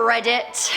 Reddit.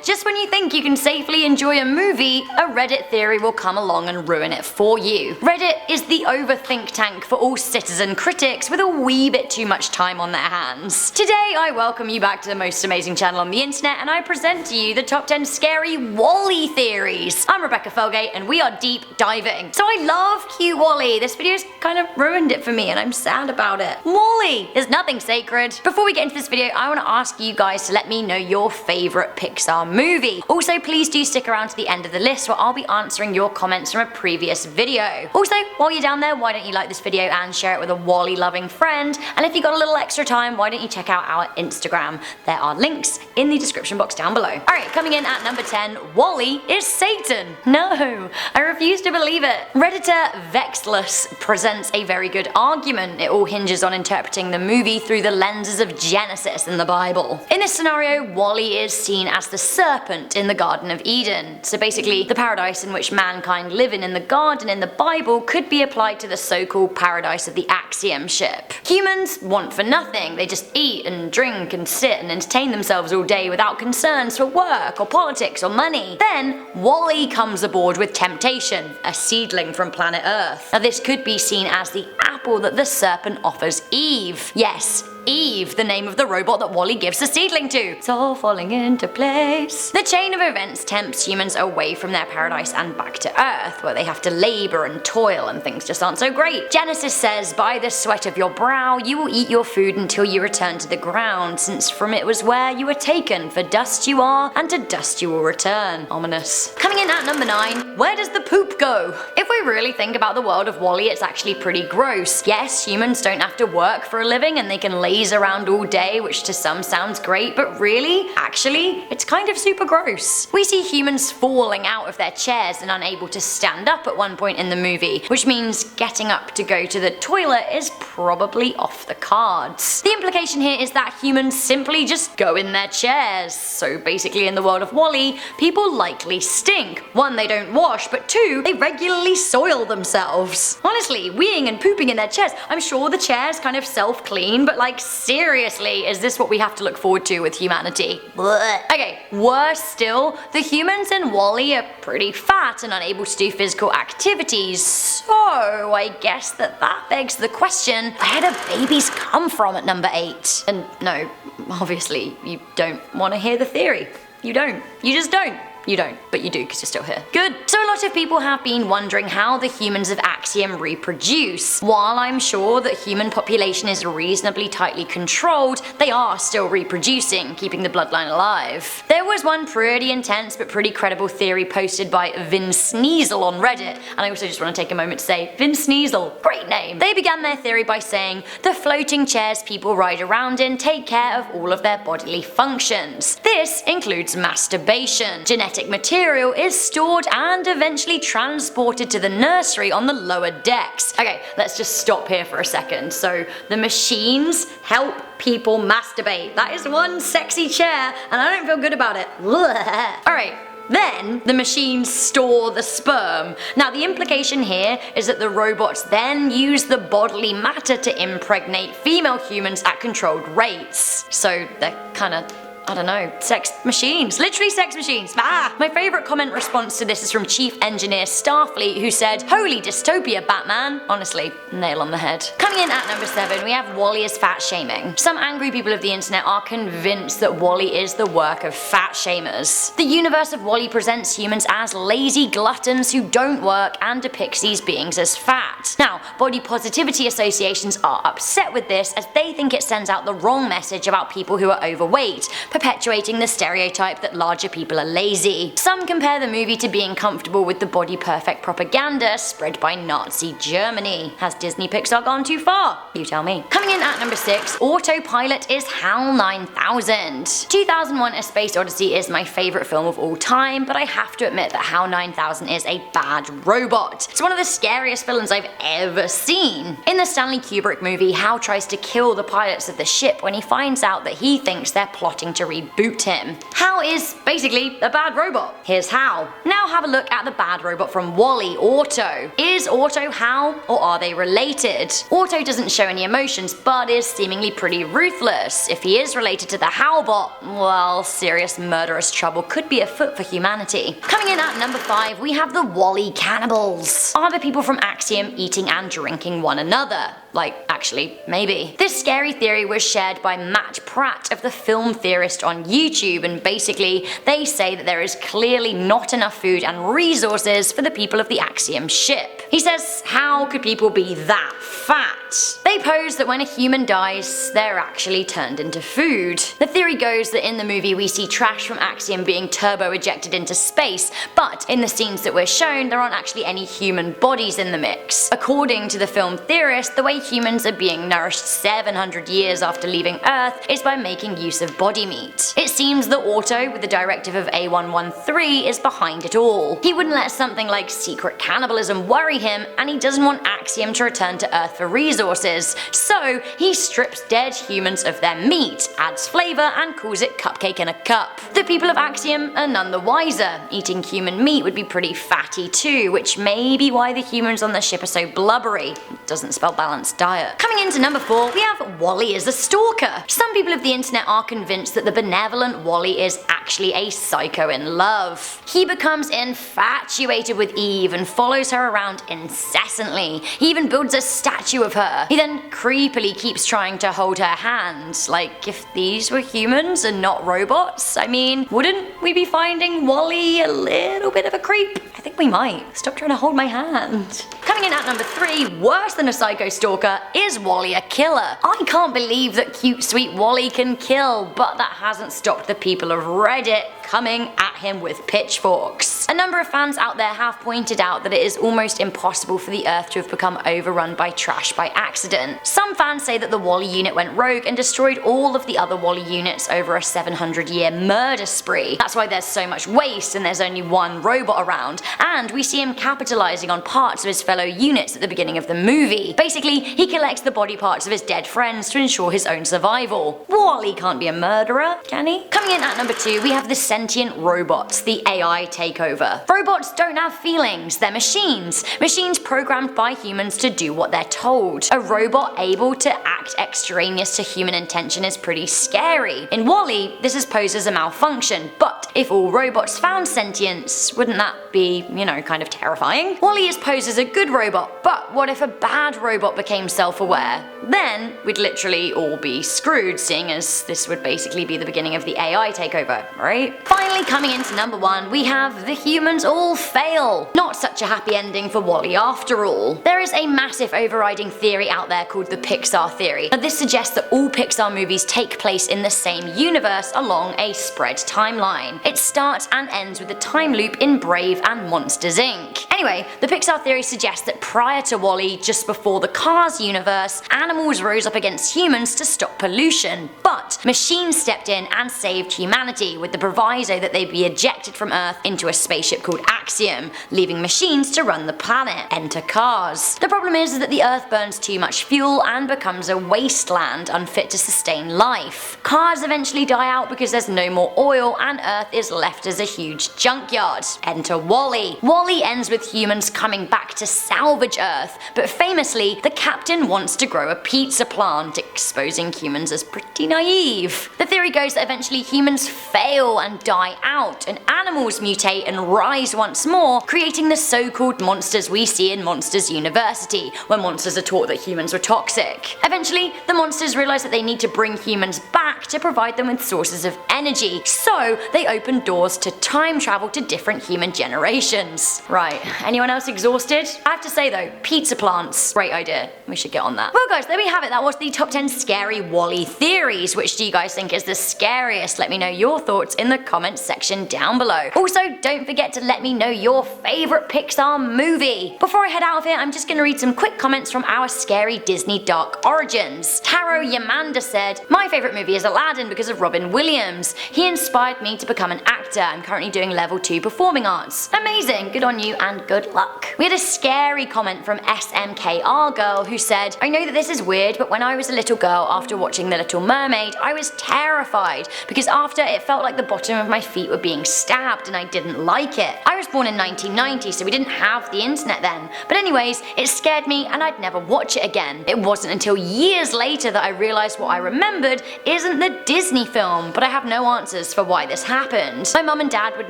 Just when you think you can safely enjoy a movie, a Reddit theory will come along and ruin it for you. Reddit is the overthink tank for all citizen critics with a wee bit too much time on their hands. Today I welcome you back to the most amazing channel on the internet, and I present to you the top 10 scary WALLE theories. I'm Rebecca Felgate and we are deep diving. So I love cute WALLE. This video's kind of ruined it for me and I'm sad about it. WALLE is nothing sacred. Before we get into this video, I want to ask you guys to let me know your favourite Pixar movie. Also, please do stick around to the end of the list where I'll be answering your comments from a previous video. Also, while you're down there, why don't you like this video and share it with a WALLE loving friend? And if you got a little extra time, why don't you check out our Instagram? There are links in the description box down below. Alright, coming in at number 10, WALLE is Satan. No, I refuse to believe it. Redditor Vexless presents a very good argument. It all hinges on interpreting the movie through the lenses of Genesis in the Bible. In this scenario, WALLE is seen as the serpent in the Garden of Eden. So basically, the paradise in which mankind live in the garden in the Bible could be applied to the so-called paradise of the Axiom ship. Humans want for nothing. They just eat and drink and sit and entertain themselves all day without concerns for work or politics or money. Then, WALLE comes aboard with temptation, a seedling from planet Earth. Now this could be seen as the apple that the serpent offers Eve. Yes, Eve, the name of the robot that WALLE gives the seedling to. It's all falling into place. The chain of events tempts humans away from their paradise and back to Earth, where they have to labor and toil and things just aren't so great. Genesis says, "By the sweat of your brow you will eat your food until you return to the ground, since from it was where you were taken, for dust you are, and to dust you will return." Ominous. Coming in at number 9, where does the poop go? If we really think about the world of WALLE, it's actually pretty gross. Yes, humans don't have to work for a living and they can laze around all day, which to some sounds great, but really, actually, it's kind of super gross. We see humans falling out of their chairs and unable to stand up at one point in the movie, which means getting up to go to the toilet is probably off the cards. The implication here is that humans simply just go in their chairs. So basically in the world of WALLE, people likely stink. One, they don't wash, but two, they regularly soil themselves. Honestly, weeing and pooping in their chairs, I'm sure the chairs kind of self-clean, but like seriously, is this what we have to look forward to with humanity? Blech. Okay, worse still, the humans in WALLE are pretty fat and unable to do physical activities, so I guess that begs the question, where do babies come from at number 8? And no, obviously you don't want to hear the theory. You don't. You just don't. You don't, but you do because you're still here. Good. So a lot of people have been wondering how the humans of Axiom reproduce. While I'm sure that human population is reasonably tightly controlled, they are still reproducing, keeping the bloodline alive. There was one pretty intense but pretty credible theory posted by Vin Sneasel on Reddit, and I also just want to take a moment to say, Vin Sneasel, great name. They began their theory by saying, the floating chairs people ride around in take care of all of their bodily functions. This includes masturbation. Genetic material is stored and eventually transported to the nursery on the lower decks. Okay, let's just stop here for a second. So the machines help people masturbate. That is one sexy chair and I don't feel good about it. Alright. Then, the machines store the sperm. Now the implication here is that the robots then use the bodily matter to impregnate female humans at controlled rates. So they're kinda, I don't know, sex machines. Literally sex machines. Ah! My favourite comment response to this is from Chief Engineer Starfleet, who said, "Holy dystopia, Batman." Honestly, nail on the head. Coming in at number 7, we have WALLE as fat shaming. Some angry people of the internet are convinced that WALLE is the work of fat shamers. The universe of WALLE presents humans as lazy gluttons who don't work and depicts these beings as fat. Now, body positivity associations are upset with this as they think it sends out the wrong message about people who are overweight, perpetuating the stereotype that larger people are lazy. Some compare the movie to being comfortable with the body perfect propaganda spread by Nazi Germany. Has Disney Pixar gone too far? You tell me. Coming in at number 6, Autopilot is HAL 9000. 2001: A Space Odyssey is my favourite film of all time, but I have to admit that HAL 9000 is a bad robot. It's one of the scariest villains I've ever seen. In the Stanley Kubrick movie, HAL tries to kill the pilots of the ship when he finds out that he thinks they're plotting to reboot him. Hal is basically a bad robot. Here's how. Now have a look at the bad robot from WALLE, Auto. Is Auto Hal, or are they related? Auto doesn't show any emotions, but is seemingly pretty ruthless. If he is related to the Halbot, well, serious murderous trouble could be afoot for humanity. Coming in at number 5, we have the WALLE cannibals. Are the people from Axiom eating and drinking one another? Like, actually, maybe. This scary theory was shared by Matt Pratt of the Film Theorist on YouTube, and basically, they say that there is clearly not enough food and resources for the people of the Axiom ship. He says, how could people be that fat? They pose that when a human dies, they're actually turned into food. The theory goes that in the movie we see trash from Axiom being turbo-ejected into space, but in the scenes that we're shown, there aren't actually any human bodies in the mix. According to the film theorist, the way humans are being nourished 700 years after leaving Earth is by making use of body meat. It seems that Auto, with the directive of A113, is behind it all. He wouldn't let something like secret cannibalism worry him, and he doesn't want Axiom to return to Earth for resources, so he strips dead humans of their meat, adds flavour, and calls it cupcake in a cup. The people of Axiom are none the wiser. Eating human meat would be pretty fatty too, which may be why the humans on the ship are so blubbery. Doesn't spell balanced diet. Coming into number 4, we have WALLE as a stalker. Some people of the internet are convinced that the benevolent WALLE is actually a psycho in love. He becomes infatuated with Eve and follows her around incessantly. He even builds a statue of her. He then creepily keeps trying to hold her hand. Like, if these were humans and not robots, I mean, wouldn't we be finding WALLE a little bit of a creep? I think we might. Stop trying to hold my hand. Coming in at number 3, worse than a psycho stalker, is WALLE a killer? I can't believe that cute sweet WALLE can kill, but that hasn't stopped the people of Reddit coming at him with pitchforks. A number of fans out there have pointed out that it is almost impossible for the Earth to have become overrun by trash by accident. Some fans say that the WALLE unit went rogue and destroyed all of the other WALLE units over a 700-year murder spree. That's why there's so much waste and there's only one robot around, and we see him capitalizing on parts of his fellow units at the beginning of the movie. Basically, he collects the body parts of his dead friends to ensure his own survival. WALLE can't be a murderer, can he? Coming in at number 2, we have the sentient robots, the AI takeover. Robots don't have feelings, they're machines. Machines programmed by humans to do what they're told. A robot able to act extraneous to human intention is pretty scary. In WALLE, this is posed as a malfunction, but if all robots found sentience, wouldn't that be, you know, kind of terrifying? WALLE is posed as a good robot, but what if a bad robot became self-aware? Then we'd literally all be screwed, seeing as this would basically be the beginning of the AI takeover, right? Finally, coming into number 1, we have the humans all fail. Not such a happy ending for WALLE after all. There is a massive overriding theory out there called the Pixar theory. Now, this suggests that all Pixar movies take place in the same universe along a spread timeline. It starts and ends with a time loop in Brave and Monsters Inc. Anyway, the Pixar theory suggests that prior to WALLE, just before the Cars universe, animals rose up against humans to stop pollution, but machines stepped in and saved humanity with the proviso that they'd be ejected from Earth into a spaceship called Axiom, leaving machines to run the planet. Enter cars. The problem is that the Earth burns too much fuel and becomes a wasteland unfit to sustain life. Cars eventually die out because there's no more oil and Earth is left as a huge junkyard. Enter WALLE. WALLE ends with humans coming back to salvage Earth, but famously, the captain wants to grow a pizza plant, exposing humans as pretty naive. The theory goes that eventually humans fail and die out, and animals mutate and rise once more, creating the so-called monsters we see in Monsters University, where monsters are taught that humans were toxic. Eventually, the monsters realize that they need to bring humans back to provide them with sources of energy, so they open doors to time travel to different human generations. Right, anyone else exhausted? I have to say though, pizza plants, great idea. We should get on that. Well guys, there we have it. That was the top 10 scary WALLE theories. Which do you guys think is the scariest? Let me know your thoughts in the comments section down below. Also, don't forget to let me know your favourite Pixar movie. Before I head out of here, I'm just going to read some quick comments from our scary Disney Dark Origins. Taro Yamanda said, "My favourite movie is Aladdin because of Robin Williams. He inspired me to become an actor. I'm currently doing level 2 performing arts." Amazing, good on you and good luck. We had a scary comment comment from SMKR Girl, who said, "I know that this is weird, but when I was a little girl after watching The Little Mermaid, I was terrified because after it felt like the bottom of my feet were being stabbed and I didn't like it. I was born in 1990, so we didn't have the internet then. But anyways, it scared me and I'd never watch it again. It wasn't until years later that I realized what I remembered isn't the Disney film, but I have no answers for why this happened. My mum and dad would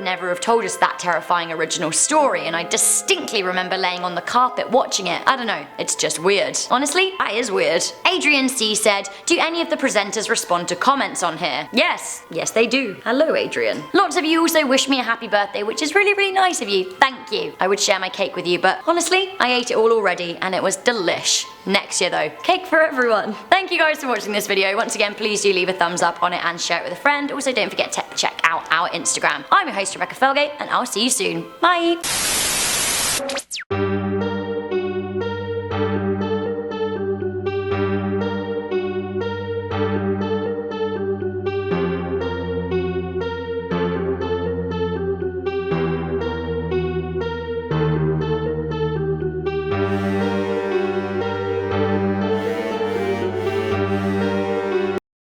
never have told us that terrifying original story, and I distinctly remember laying on the carpet watching it. I don't know, it's just weird. Honestly, that is weird." Adrian C said, "Do any of the presenters respond to comments on here?" Yes they do. Hello Adrian. Lots of you also wish me a happy birthday, which is really nice of you. Thank you. I would share my cake with you, but honestly, I ate it all already and it was delish. Next year though, cake for everyone. Thank you guys for watching this video. Once again, please do leave a thumbs up on it and share it with a friend. Also, don't forget to check out our Instagram. I'm your host, Rebecca Felgate, and I'll see you soon. Bye!